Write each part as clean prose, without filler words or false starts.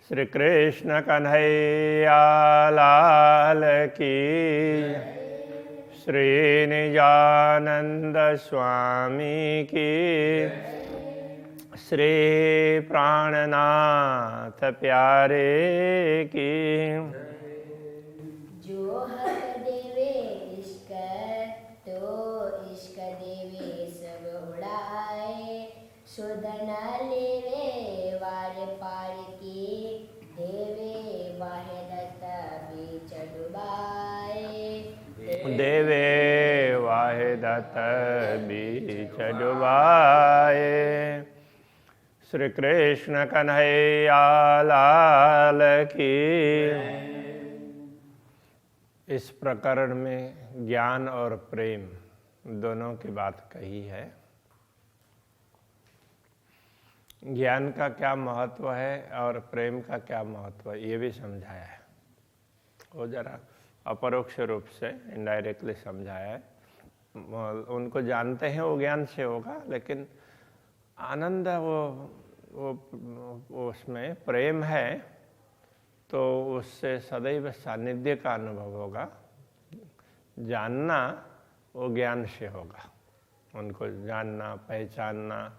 श्री कृष्ण कन्हैया लाल की, श्री निजानंद स्वामी की, श्री प्राणनाथ प्यारे की। जो हक देवे इश्क तो इश्क देवे सब उड़ाए, सुध न लेवे वार पार की, देवे वाहिदत बीच डुबाए। देवे वाहिदत बीच डुबाए। श्री कृष्ण कन्हैया लाल की। इस प्रकरण में ज्ञान और प्रेम दोनों की बात कही है। ज्ञान का क्या महत्व है और प्रेम का क्या महत्व है ये भी समझाया है। वो जरा अपरोक्ष रूप से इनडायरेक्टली समझाया है। उनको जानते हैं वो ज्ञान से होगा, लेकिन आनंद वो उसमें प्रेम है तो उससे सदैव सानिध्य का अनुभव होगा। जानना वो ज्ञान से होगा। उनको जानना, पहचानना,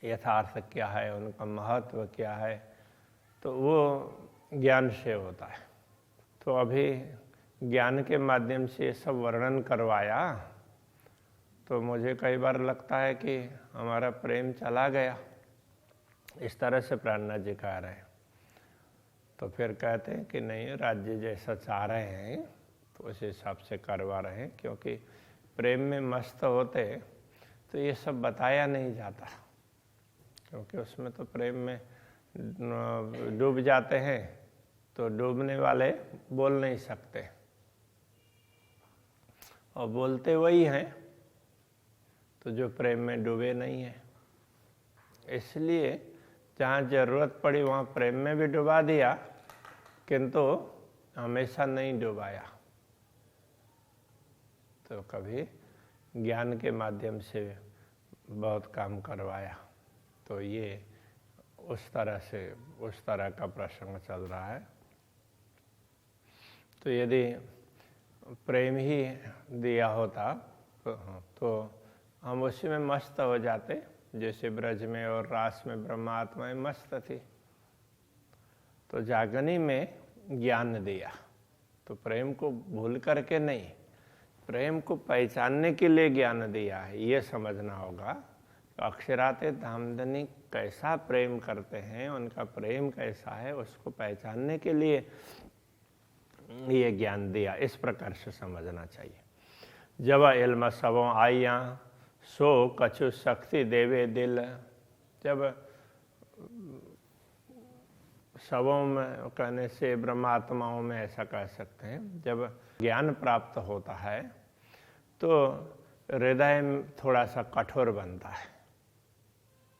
यथार्थ क्या है, उनका महत्व क्या है, तो वो ज्ञान से होता है। तो अभी ज्ञान के माध्यम से ये सब वर्णन करवाया तो मुझे कई बार लगता है कि हमारा प्रेम चला गया। इस तरह से प्राणनाथ जी कह रहे हैं। तो फिर कहते हैं कि नहीं, राज्य जैसा चाह रहे हैं तो उस हिसाब से करवा रहे हैं, क्योंकि प्रेम में मस्त होते तो ये सब बताया नहीं जाता, क्योंकि उसमें तो प्रेम में डूब जाते हैं तो डूबने वाले बोल नहीं सकते, और बोलते वही हैं तो जो प्रेम में डूबे नहीं हैं। इसलिए जहाँ ज़रूरत पड़ी वहाँ प्रेम में भी डुबा दिया, किंतु हमेशा नहीं डुबाया। तो कभी ज्ञान के माध्यम से बहुत काम करवाया। तो ये उस तरह का प्रसंग चल रहा है। तो यदि प्रेम ही दिया होता तो हम उसी में मस्त हो जाते, जैसे ब्रज में और रास में ब्रह्मात्मा मस्त थी। तो जागनी में ज्ञान दिया, तो प्रेम को भूल करके नहीं, प्रेम को पहचानने के लिए ज्ञान दिया है, ये समझना होगा। तो अक्षराते धामधनी कैसा प्रेम करते हैं, उनका प्रेम कैसा है, उसको पहचानने के लिए ये ज्ञान दिया। इस प्रकार से समझना चाहिए। जब इल्म सबों आइया सो कछु शक्ति देवे दिल। जब सबों में कहने से ब्रह्मात्माओं में ऐसा कह सकते हैं, जब ज्ञान प्राप्त होता है तो हृदय थोड़ा सा कठोर बनता है।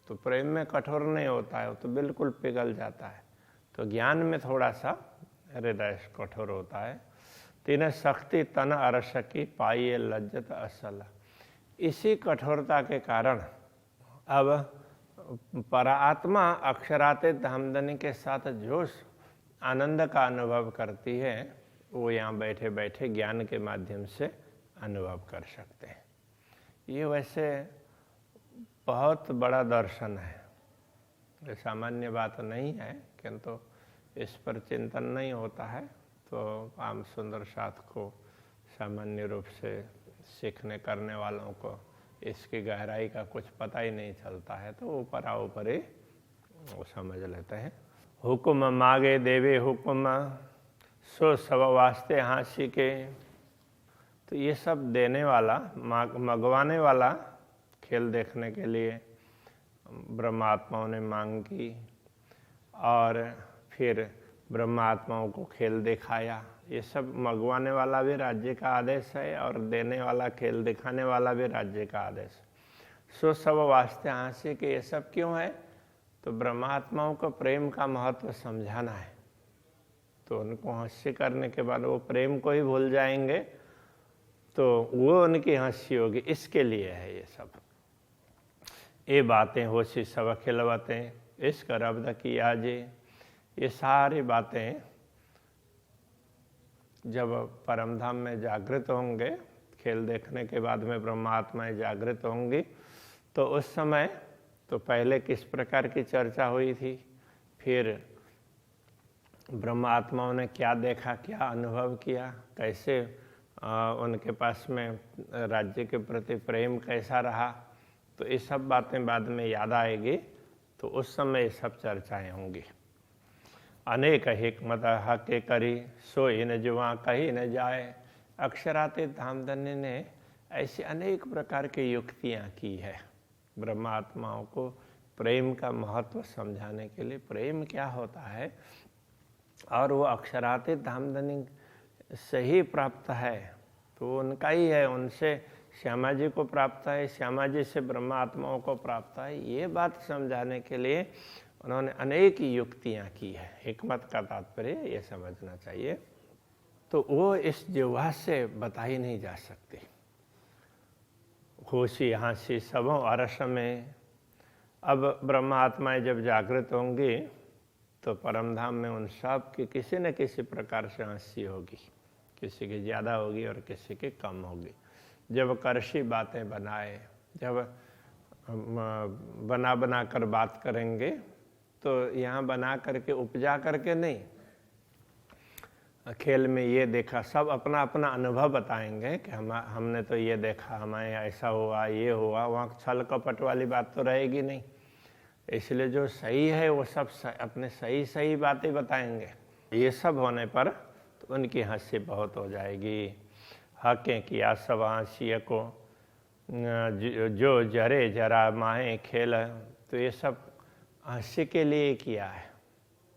तो प्रेम में कठोर नहीं होता है, वो तो बिल्कुल पिघल जाता है। तो ज्ञान में थोड़ा सा हृदय कठोर होता है। तीन शक्ति तन अरस की पाइए लज्जत असल। इसी कठोरता के कारण अब परात्मा अक्षराते धामधनी के साथ जो आनंद का अनुभव करती है, वो यहाँ बैठे बैठे ज्ञान के माध्यम से अनुभव कर सकते हैं। ये वैसे बहुत बड़ा दर्शन है, ये सामान्य बात नहीं है, किंतु इस पर चिंतन नहीं होता है तो आम सुंदर साथ को सामान्य रूप से सीखने करने वालों को इसकी गहराई का कुछ पता ही नहीं चलता है, तो ऊपर ऊपर ही वो समझ लेते हैं। हुक्म मागे देवे हुक्म सो सब वास्ते हांसी के। तो ये सब देने वाला, मंगवाने वाला, खेल देखने के लिए ब्रह्मात्माओं ने मांग की और फिर ब्रह्मात्माओं को खेल दिखाया। ये सब मंगवाने वाला भी राज्य का आदेश है और देने वाला, खेल दिखाने वाला भी राज्य का आदेश। सो सब वास्ते हांसी के। ये सब क्यों है? तो ब्रह्मात्माओं को प्रेम का महत्व समझाना है। तो उनको हंसी करने के बाद वो प्रेम को ही भूल जाएंगे, तो वो उनकी हंसी होगी। इसके लिए है ये सब। ये बातें होशी सब खिलवतें इश्क रब्द की आजे। ये सारी बातें जब परम धाम में जागृत होंगे, खेल देखने के बाद में ब्रह्मात्माएं जागृत होंगी, तो उस समय तो पहले किस प्रकार की चर्चा हुई थी, फिर ब्रह्मात्माओं ने क्या देखा, क्या अनुभव किया, कैसे उनके पास में राज्य के प्रति प्रेम कैसा रहा, तो ये सब बातें बाद में याद आएगी, तो उस समय ये सब चर्चाएं होंगी। अनेक हिकमत हके करी सोई न जुआ कही न जाए। अक्षरातीत धामधन्य ने ऐसी अनेक प्रकार की युक्तियाँ की है ब्रह्मात्माओं को प्रेम का महत्व समझाने के लिए, प्रेम क्या होता है, और वो अक्षरातीत धामधन्य से ही प्राप्त है, तो उनका ही है, उनसे श्यामा जी को प्राप्त है, श्यामा जी से ब्रह्मात्माओं को प्राप्त है। ये बात समझाने के लिए उन्होंने अनेक युक्तियाँ की है। हिकमत का तात्पर्य ये समझना चाहिए, तो वो इस जिह्वा से बताई नहीं जा सकती। होशी हाँसी सबों अरस में, अब ब्रह्मात्माएं जब जागृत होंगी तो परमधाम में उन सब की किसी न किसी प्रकार से हंसी होगी, किसी की ज़्यादा होगी और किसी की कम होगी। जब करशी बातें बनाए, जब बना कर बात करेंगे, तो यहाँ बना करके उपजा करके नहीं, खेल में ये देखा, सब अपना अपना अनुभव बताएंगे कि हमने तो ये देखा, हमारे ऐसा हुआ, ये हुआ, वहाँ छल कपट वाली बात तो रहेगी नहीं। इसलिए जो सही है वो सब अपने सही सही बातें बताएंगे। ये सब होने पर तो उनकी हंसी बहुत हो जाएगी। हकें किया सब हंसिया को जो जरे जरा माहे खेल, तो ये सब हंसी के लिए किया है।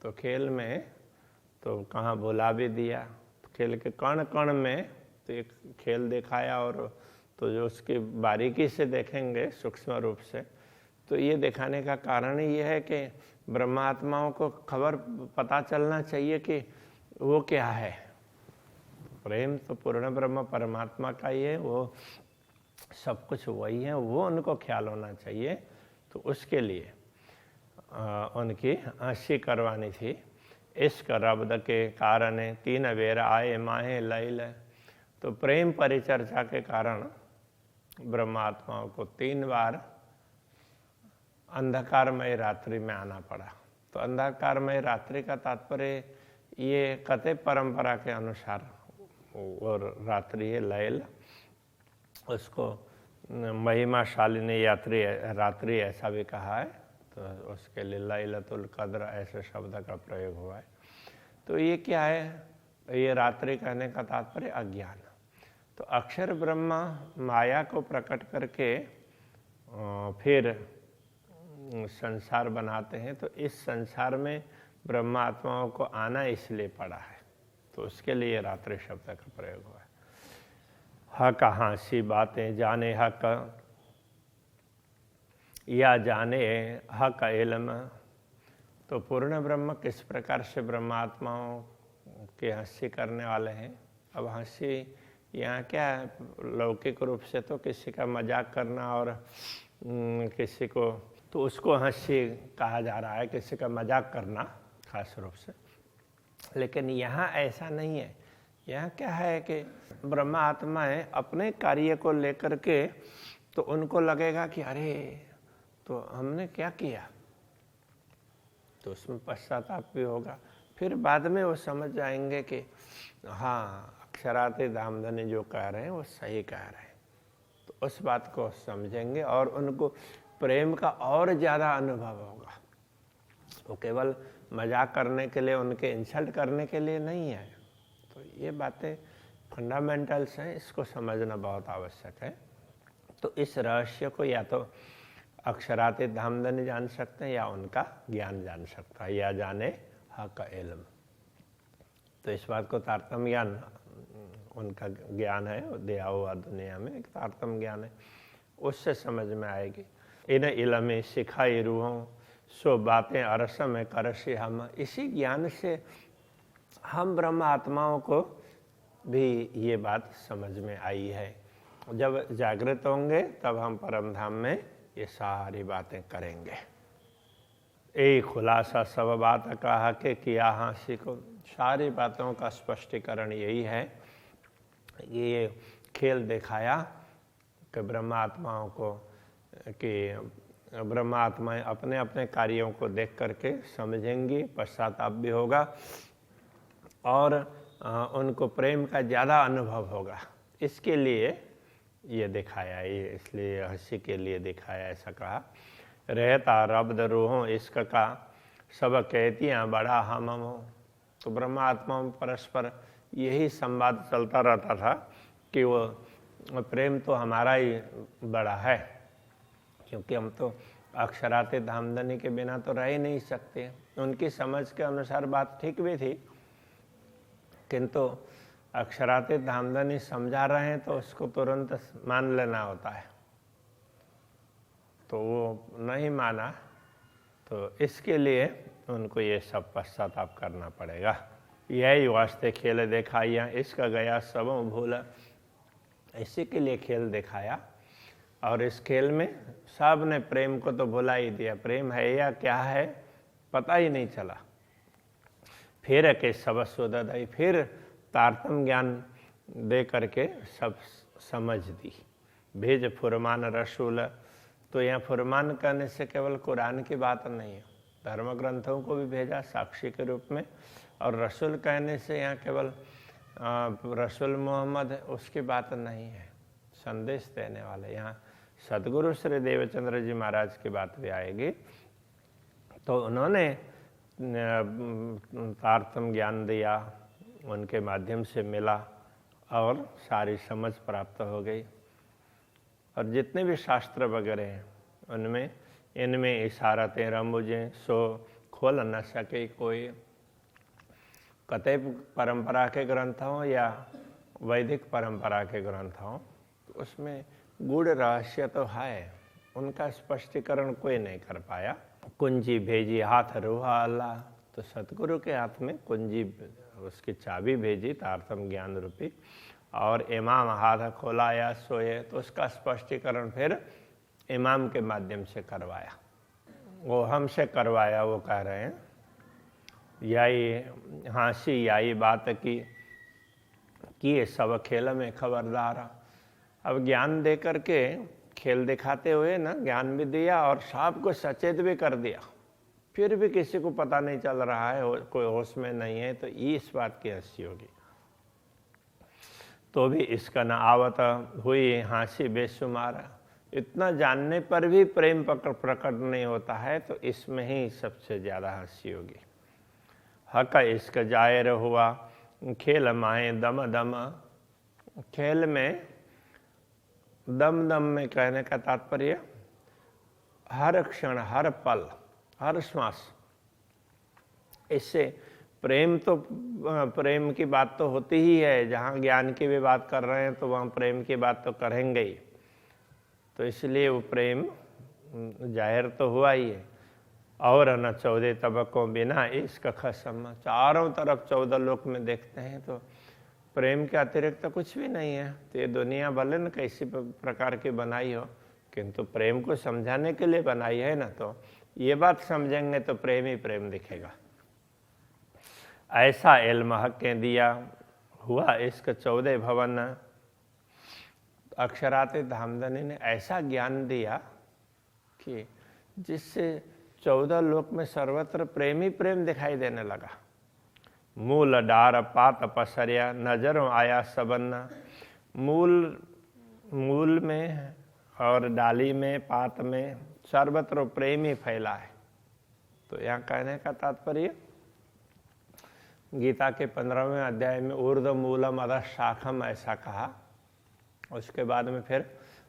तो खेल में तो कहाँ भुला भी दिया, तो खेल के कण कण में तो एक खेल दिखाया, और तो जो उसकी बारीकी से देखेंगे सूक्ष्म रूप से, तो ये दिखाने का कारण ये है कि ब्रह्मात्माओं को खबर पता चलना चाहिए कि वो क्या है। प्रेम तो पूर्ण ब्रह्म परमात्मा का ही है, वो सब कुछ वही है, वो उनको ख्याल होना चाहिए। तो उसके लिए उनकी हंसी करवानी थी। इश्क रब्द के कारण तीन बेर आए माहे लैल, तो प्रेम परिचर्चा के कारण ब्रह्मात्माओं को 3 बार अंधकारमय रात्रि में आना पड़ा। तो अंधकारमय रात्रि का तात्पर्य ये कथे परंपरा के अनुसार और रात्रि है लैल, उसको महिमाशालिनी रात्रि ऐसा भी कहा है, तो उसके लिए लैलतुल कद्र ऐसे शब्द का प्रयोग हुआ है। तो ये क्या है, ये रात्रि कहने का तात्पर्य अज्ञान। तो अक्षर ब्रह्मा माया को प्रकट करके फिर संसार बनाते हैं, तो इस संसार में ब्रह्मा आत्माओं को आना इसलिए पड़ा है, तो उसके लिए रात्रि शब्द का प्रयोग हुआ है। हक हाँसी बातें जाने हक या जाने हक इल्म, तो पूर्ण ब्रह्म किस प्रकार से ब्रह्मात्माओं के हंसी करने वाले हैं। अब हंसी यहाँ क्या है, लौकिक रूप से तो किसी का मजाक करना और किसी को, तो उसको हंसी कहा जा रहा है, किसी का मजाक करना खास रूप से। लेकिन यहाँ ऐसा नहीं है। यहाँ क्या है कि ब्रह्मा आत्माएं अपने कार्य को लेकर के, तो उनको लगेगा कि अरे तो हमने क्या किया, तो उसमें पश्चाताप भी होगा। फिर बाद में वो समझ जाएंगे कि हाँ, अक्षरातीत धामधन्य जो कह रहे हैं वो सही कह रहे हैं, तो उस बात को समझेंगे और उनको प्रेम का और ज़्यादा अनुभव होगा। वो केवल मजाक करने के लिए, उनके इंसल्ट करने के लिए नहीं है। तो ये बातें फंडामेंटल्स हैं, इसको समझना बहुत आवश्यक है। तो इस रहस्य को या तो अक्षरातीत धामधन्य जान सकते हैं या उनका ज्ञान जान सकता है, या जाने हक इल्म। तो इस बात को तारतम्य ज्ञान, उनका ज्ञान है दिया हुआ दुनिया में, एक तारतम्य ज्ञान है, उससे समझ में आएगी। इन इल्म सिखाई रूहों सो बातें अरस में करसी हम, इसी ज्ञान से हम ब्रह्म आत्माओं को भी ये बात समझ में आई है। जब जागृत होंगे तब हम परम धाम में ये सारी बातें करेंगे। यही खुलासा सब बात कहा के किया हाँसी को। सारी बातों का स्पष्टीकरण यही है, ये खेल दिखाया कि ब्रह्मात्माओं को, कि ब्रह्मात्माएं अपने अपने कार्यों को देख करके समझेंगी, पश्चाताप भी होगा और उनको प्रेम का ज़्यादा अनुभव होगा। इसके लिए ये दिखाया, ये इसलिए हंसी के लिए दिखाया, ऐसा कहा। रहता रब्द रूहों इश्क का सब कहतियाँ बड़ा हम हो। तो ब्रह्मात्मा में परस्पर यही संवाद चलता रहता था कि वो प्रेम तो हमारा ही बड़ा है, क्योंकि हम तो अक्षरातीत धामधनी के बिना तो रह ही नहीं सकते। उनकी समझ के अनुसार बात ठीक भी थी, किंतु अक्षरातीत धामधनी समझा रहे हैं तो उसको तुरंत मान लेना होता है, तो वो नहीं माना, तो इसके लिए उनको ये सब पश्चाताप करना पड़ेगा। यही वास्ते खेल दिखाया इसका गया सबों भूला। इसी के लिए खेल दिखाया, और इस खेल में सब ने प्रेम को तो भुला ही दिया। प्रेम है या क्या है पता ही नहीं चला। फिर के सब सुदय, फिर तारतम ज्ञान दे करके सब समझ दी। भेज फुरमान रसूल, तो यहाँ फुरमान करने से केवल कुरान की बात नहीं है, धर्म ग्रंथों को भी भेजा साक्षी के रूप में। और रसूल कहने से यहाँ केवल रसूल मोहम्मद उसकी बात नहीं है, संदेश देने वाले। यहाँ सदगुरु श्री देवचंद्र जी महाराज की बात भी आएगी। तो उन्होंने तारतम ज्ञान दिया, उनके माध्यम से मिला और सारी समझ प्राप्त हो गई। और जितने भी शास्त्र वगैरह हैं उनमें इनमें इशारतें रमुझें सो खोल न सके कोई। कतई परंपरा के ग्रंथ हों या वैदिक परंपरा के ग्रंथ हों, तो उसमें गूढ़ रहस्य तो है, उनका स्पष्टीकरण कोई नहीं कर पाया। कुंजी भेजी हाथ रूहा अल्लाह, तो सतगुरु के हाथ में कुंजी, उसकी चाबी भेजी तारतम ज्ञान रूपी, और इमाम हाथ खोलाया सोए, तो उसका स्पष्टीकरण फिर इमाम के माध्यम से करवाया। वो हमसे करवाया, वो कह रहे हैं यही हाँसी यही बात की सब खेल में खबरदार। अब ज्ञान दे करके खेल दिखाते हुए ना ज्ञान भी दिया और सबको सचेत भी कर दिया, फिर भी किसी को पता नहीं चल रहा है, कोई होश में नहीं है, तो इस बात की हंसी होगी। तो भी इसका न आवत हुई हाँसी बेशुमार। इतना जानने पर भी प्रेम प्रकट नहीं होता है, तो इसमें ही सबसे ज़्यादा हंसी होगी। हक इश्क जाहिर हुआ खेल माए दम दम। खेल में दम दम में कहने का तात्पर्य हर क्षण, हर पल, हर श्वास। इससे प्रेम तो, प्रेम की बात तो होती ही है, जहाँ ज्ञान की भी बात कर रहे हैं तो वहाँ प्रेम की बात तो करेंगे ही। तो इसलिए वो प्रेम जाहिर तो हुआ ही है। और न 14 तबकों बिना इश्क खसम। चारों तरफ 14 लोक में देखते हैं तो प्रेम के अतिरिक्त तो कुछ भी नहीं है। तो ये दुनिया भले न कैसी प्रकार की बनाई हो, किंतु प्रेम को समझाने के लिए बनाई है ना, तो ये बात समझेंगे तो प्रेम ही प्रेम दिखेगा। ऐसा इल्म हक के दिया हुआ इश्क 14 भवन। अक्षरातीत धामधनी ने ऐसा ज्ञान दिया कि जिससे 14 लोक में सर्वत्र प्रेम ही प्रेम दिखाई देने लगा। मूल डार पात पसरिया नजरों आया सबन्ना। मूल में और डाली में, पात में सर्वत्र प्रेम ही फैला है। तो यहाँ कहने का तात्पर्य गीता के 15वें अध्याय में ऊर्ध्व मूलम अधः शाखम ऐसा कहा, उसके बाद में फिर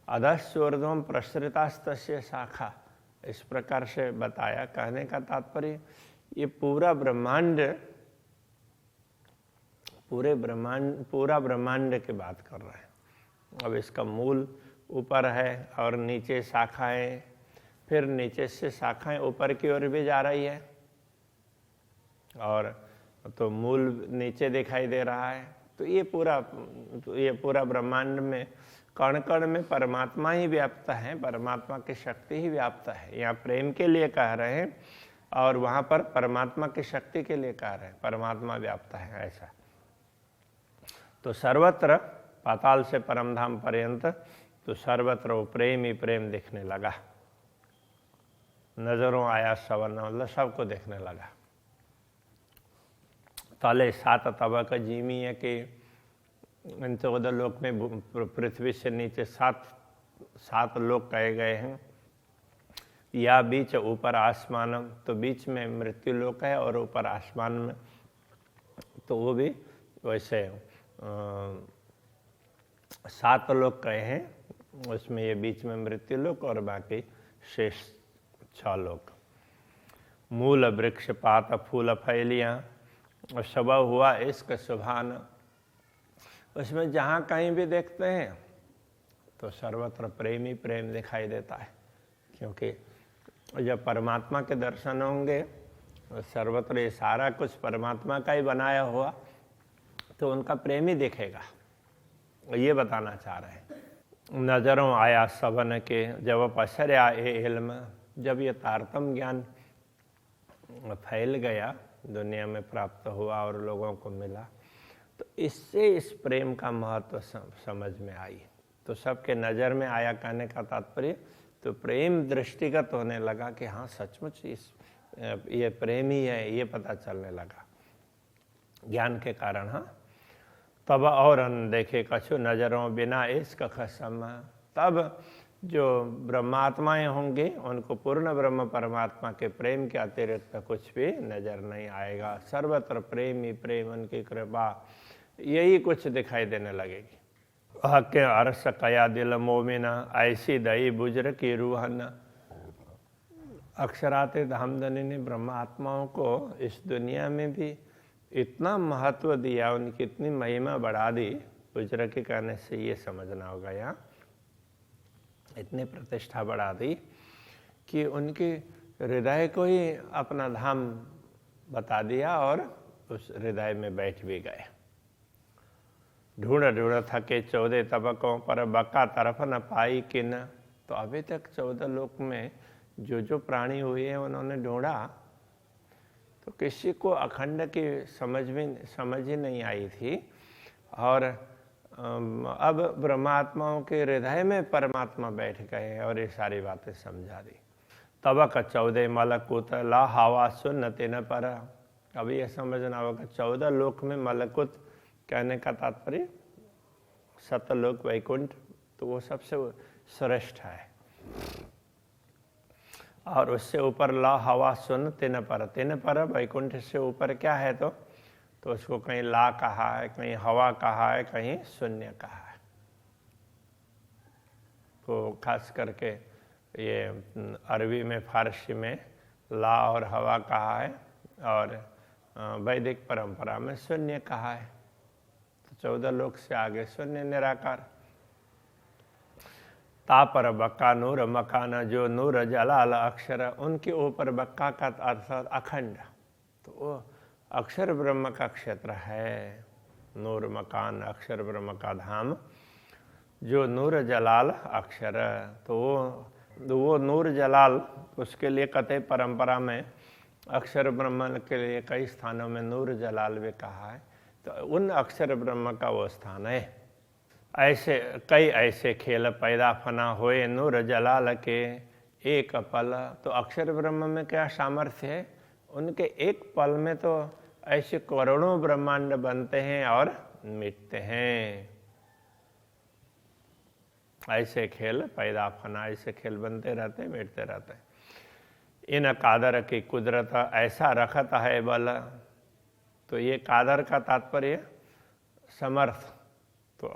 अधश्च ऊर्ध्वम प्रसृतास्तस्य शाखा, इस प्रकार से बताया। कहने का तात्पर्य ये पूरा ब्रह्मांड की बात कर रहे हैं। अब इसका मूल ऊपर है और नीचे शाखाएं, फिर नीचे से शाखाएं ऊपर की ओर भी जा रही है, और तो मूल नीचे दिखाई दे रहा है। तो ये पूरा ब्रह्मांड में कण कण में परमात्मा ही व्याप्त है, परमात्मा की शक्ति ही व्याप्त है। यहाँ प्रेम के लिए कह रहे हैं और वहाँ पर परमात्मा की शक्ति के लिए कार्य है, परमात्मा व्याप्त है ऐसा। तो सर्वत्र पाताल से परमधाम पर्यंत तो सर्वत्र वो प्रेम ही प्रेम दिखने लगा। नजरों आया सवर्ण, मतलब सबको देखने लगा। तले 7 तबक जीमी है कि इन 14 लोक में पृथ्वी से नीचे 7 लोक कहे गए हैं। या बीच ऊपर आसमान, तो बीच में मृत्यु लोक है और ऊपर आसमान में तो वो भी वैसे 7 लोक कहे हैं। उसमें ये बीच में मृत्यु लोक और बाकी शेष 6 लोक। मूल वृक्ष पात फूल फैलियाँ और सब हुआ इश्क सुभान। उसमें जहाँ कहीं भी देखते हैं तो सर्वत्र प्रेम ही प्रेम दिखाई देता है, क्योंकि जब परमात्मा के दर्शन होंगे तो सर्वत्र ये सारा कुछ परमात्मा का ही बनाया हुआ, तो उनका प्रेम ही दिखेगा। ये बताना चाह रहे हैं। नजरों आया सबन के जब पसरया ए इल्म, जब ये तारतम ज्ञान फैल गया, दुनिया में प्राप्त हुआ और लोगों को मिला, तो इससे इस प्रेम का महत्व समझ में आई। तो सबके नज़र में आया कहने का तात्पर्य तो प्रेम दृष्टिगत होने लगा कि हाँ सचमुच ये प्रेम ही है, ये पता चलने लगा ज्ञान के कारण। हाँ, तब और देखे कछु नजरों बिना इश्क खसम, तब जो ब्रह्मात्माएं होंगे उनको पूर्ण ब्रह्म परमात्मा के प्रेम के अतिरिक्त कुछ भी नजर नहीं आएगा। सर्वत्र प्रेम ही प्रेम, उनकी कृपा, यही कुछ दिखाई देने लगेगी। के अरस कया दिल मोमिना, ऐसी दई बुज्र की रूहन। अक्षराते धामधनी ने ब्रह्म आत्माओं को इस दुनिया में भी इतना महत्व दिया, उनकी इतनी महिमा बढ़ा दी। बुज्र के कहने से ये समझना होगा, यहाँ इतनी प्रतिष्ठा बढ़ा दी कि उनके हृदय को ही अपना धाम बता दिया और उस हृदय में बैठ भी गए। ढूंढ ढूंढ थके 14 तबकों पर, बका तरफ न पाई किन। तो अभी तक 14 लोक में जो प्राणी हुए हैं उन्होंने ढूंढा, तो किसी को अखंड की समझ ही नहीं आई थी। और अब ब्रह्मात्माओं के हृदय में परमात्मा बैठ गए और ये सारी बातें समझा दी। तबक 14 मलकुत ला हवा सुन तिन पर। अब ये समझना होगा 14 लोक में मलकुत कहने का तात्पर्य सतलोक वैकुंठ, तो वो सबसे श्रेष्ठ है। और उससे ऊपर ला हवा सुन तिन पर वैकुंठ से ऊपर क्या है, तो उसको कहीं ला कहा है, कहीं हवा कहा है, कहीं शून्य कहा है। तो खास करके ये अरबी में, फारसी में ला और हवा कहा है और वैदिक परंपरा में शून्य कहा है। तो 14 लोक से आगे शून्य निराकार। तापर बक्का नूर मकान, जो नूर जलाल अक्षर, उनके ऊपर बक्का का अर्थ अखंड, तो वो अक्षर ब्रह्म का क्षेत्र है। नूर मकान, अक्षर ब्रह्म का धाम। जो नूर जलाल अक्षर, तो वो नूर जलाल, उसके लिए कतई परंपरा में अक्षर ब्रह्म के लिए कई स्थानों में नूर जलाल भी कहा है। तो उन अक्षर ब्रह्म का वो स्थान है। ऐसे कई ऐसे खेल पैदा फना होए नूर जलाल के एक पल। तो अक्षर ब्रह्म में क्या सामर्थ्य है, उनके एक पल में तो ऐसे करोड़ों ब्रह्मांड बनते हैं और मिटते हैं। ऐसे खेल पैदा फना, ऐसे खेल बनते रहते हैं, मिटते रहते हैं। इन कादर की कुदरत ऐसा रखता है बल। तो ये कादर का तात्पर्य समर्थ। तो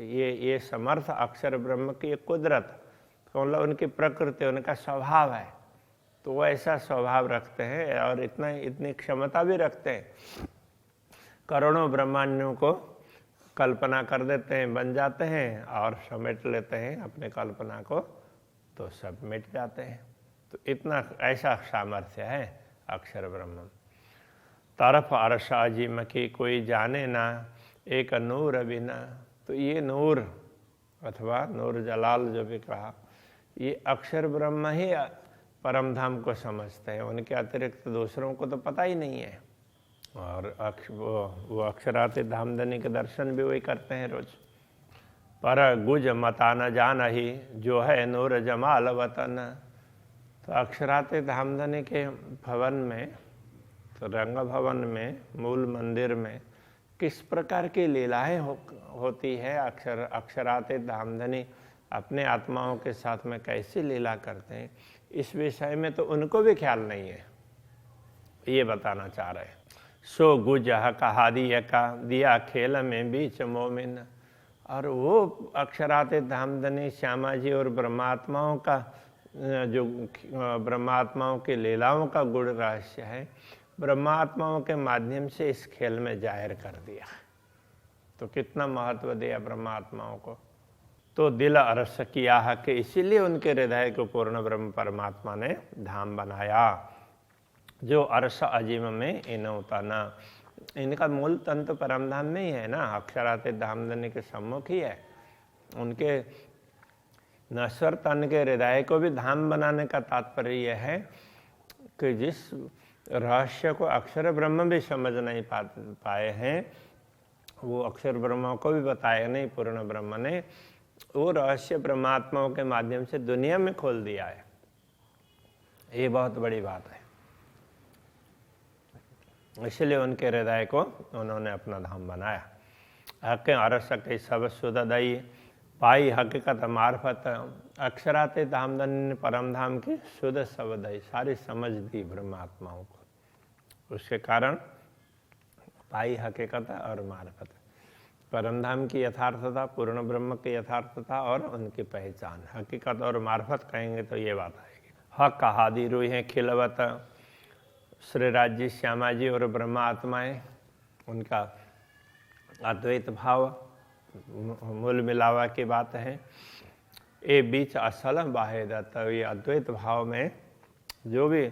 ये समर्थ अक्षर ब्रह्म की कुदरत, तो मतलब उनकी प्रकृति, उनका स्वभाव है। तो वो ऐसा स्वभाव रखते हैं और इतनी क्षमता भी रखते हैं, करोड़ों ब्रह्मांडों को कल्पना कर देते हैं, बन जाते हैं और समेट लेते हैं अपने कल्पना को, तो सब मिट जाते हैं। तो इतना ऐसा सामर्थ्य है अक्षर ब्रह्म। तरफ अरसा जिम की कोई जाने ना, एक नूर बिना। तो ये नूर अथवा नूर जलाल जो भी कहा, ये अक्षर ब्रह्म ही परम धाम को समझते हैं, उनके अतिरिक्त दूसरों को तो पता ही नहीं है। और वो अक्षरातीत धामधनी के दर्शन भी वही करते हैं रोज। पर गुज मता न जान ही जो है नूर जमाल वतन। तो अक्षरातीत धामधनी के भवन में, तो रंग भवन में, मूल मंदिर में किस प्रकार की लीलाएं होती है, अक्षरातीत धामधनी अपने आत्माओं के साथ में कैसी लीला करते हैं, इस विषय में तो उनको भी ख्याल नहीं है, ये बताना चाह रहे हैं। सो गुज कहा दिया खेल में बीच मोमिन। और वो अक्षरातीत धामधनी श्यामा जी और ब्रह्मात्माओं का जो ब्रह्मात्माओं की लीलाओं का गुण रहस्य है, ब्रह्मात्माओं के माध्यम से इस खेल में जाहिर कर दिया। तो कितना महत्व दिया ब्रह्मात्माओं को। तो दिल अरस किया है कि इसीलिए उनके हृदय को पूर्ण ब्रह्म परमात्मा ने धाम बनाया, जो अरस अजीम में इनोतना। इनका मूल तंत्र परम धाम में ही है ना, अक्षरातीत धामधनी के सम्मुख ही है। उनके नश्वर तन के हृदय को भी धाम बनाने का तात्पर्य यह है कि जिस रहस्य को अक्षर ब्रह्म भी समझ नहीं पाए हैं, वो अक्षर ब्रह्म को भी बताया नहीं पूर्ण ब्रह्म ने, वो रहस्य परमात्माओं के माध्यम से दुनिया में खोल दिया है। ये बहुत बड़ी बात है। इसलिए उनके हृदय को उन्होंने अपना धाम बनाया। हक अरस के सब सुदई पाई हकीकत मार्फत। अक्षरातीत धामधनी ने परम धाम की शुद्ध सबदई सारी समझ दी ब्रह्मात्माओं को। उसके कारण पाई हकीकत और मार्फत, परम धाम की यथार्थता, पूर्ण ब्रह्म की यथार्थता और उनकी पहचान। हकीकत और मार्फत कहेंगे तो ये बात आएगी। हक हादी रूह है खिलवत। श्री राज्य श्यामा जी और ब्रह्मात्माएं, उनका अद्वैत भाव मूल मिलावा की बात है। ये बीच असल बाहेदत, ये अद्वैत भाव में जो भी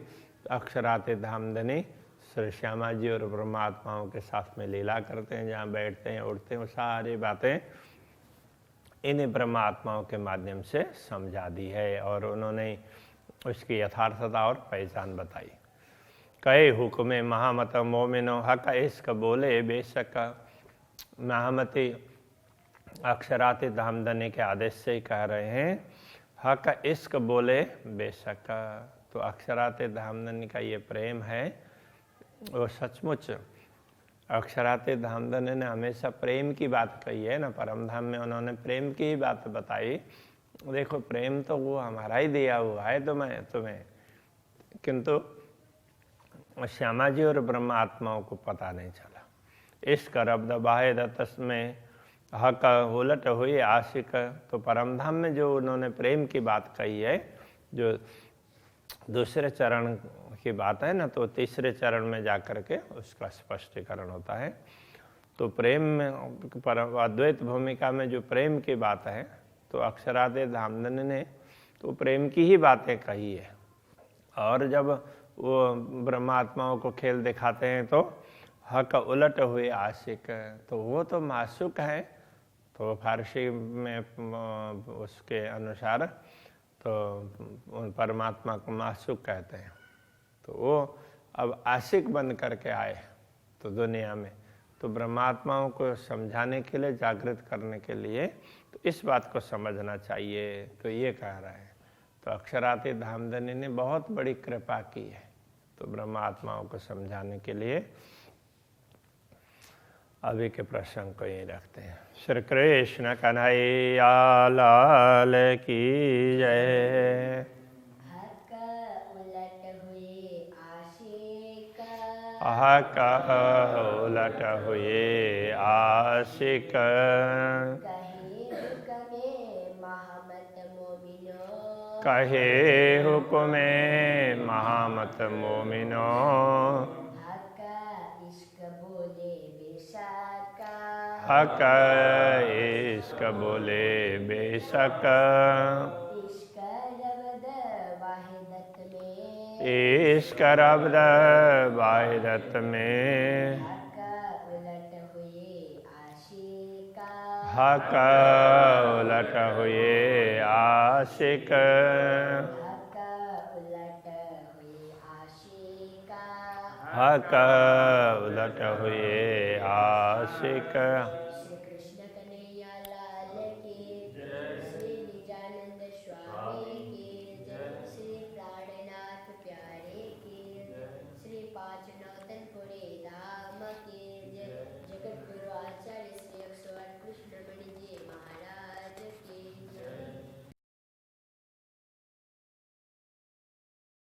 अक्षरातीत धामधनी श्री श्यामा जी और ब्रह्मात्माओं के साथ में लीला करते हैं, जहाँ बैठते हैं उठते हैं, वो सारी बातें इन ब्रह्मात्माओं के माध्यम से समझा दी है और उन्होंने उसकी यथार्थता और पहचान बताई। कहे हुक्म महामत मोमिनो हक इश्क बोले बेशक। महामती अक्षरातीत धामधनी के आदेश से ही कह रहे हैं, हक इश्क बोले बेशक। तो अक्षरातीत धामधनी का ये प्रेम है, वो सचमुच अक्षरातीत धामधनी ने हमेशा प्रेम की बात कही है ना। परम धाम में उन्होंने प्रेम की ही बात बताई। देखो प्रेम तो वो हमारा ही दिया हुआ है तुम्हें, किंतु श्यामा जी और ब्रह्मा आत्माओं को पता नहीं चला। इश्क रब्द बाहेदत में हक उलट हुई आशिक। तो परम धाम में जो उन्होंने प्रेम की बात कही है, जो दूसरे चरण की बात है ना, तो तीसरे चरण में जाकर के उसका स्पष्टीकरण होता है। तो प्रेम में परम अद्वैत भूमिका में जो प्रेम की बात है, तो अक्षरातीत धामधनी ने तो प्रेम की ही बातें कही है। और जब वो ब्रह्मात्माओं को खेल दिखाते हैं तो हक उलट हुए आशिक, तो वो तो माशूक है। तो फारसी में उसके अनुसार तो परमात्मा को माशूक कहते हैं। तो वो अब आशिक बन करके आए तो दुनिया में, तो ब्रह्मात्माओं को समझाने के लिए, जागृत करने के लिए, तो इस बात को समझना चाहिए। तो ये कह रहा है। तो अक्षरातीत धामधनी ने बहुत बड़ी कृपा की है तो ब्रह्मात्माओं को समझाने के लिए। अभी के प्रसंग को यही रखते हैं। श्री कृष्ण कन्हैया लाल की जय। हक उलट हुए आशिक। हक उलट हुए आशिक। कहे हुक्मे महामत मोमिनो। हक इश्क बोले बेशक। हक इश्क बोले बेशक। इश्क रब्द वाहिदत में। इश्क रब्द वाहिदत में। हक उलट हुए आशिक। हक उलट हुए आशिक। हक उलट हक उलट हुए आशिक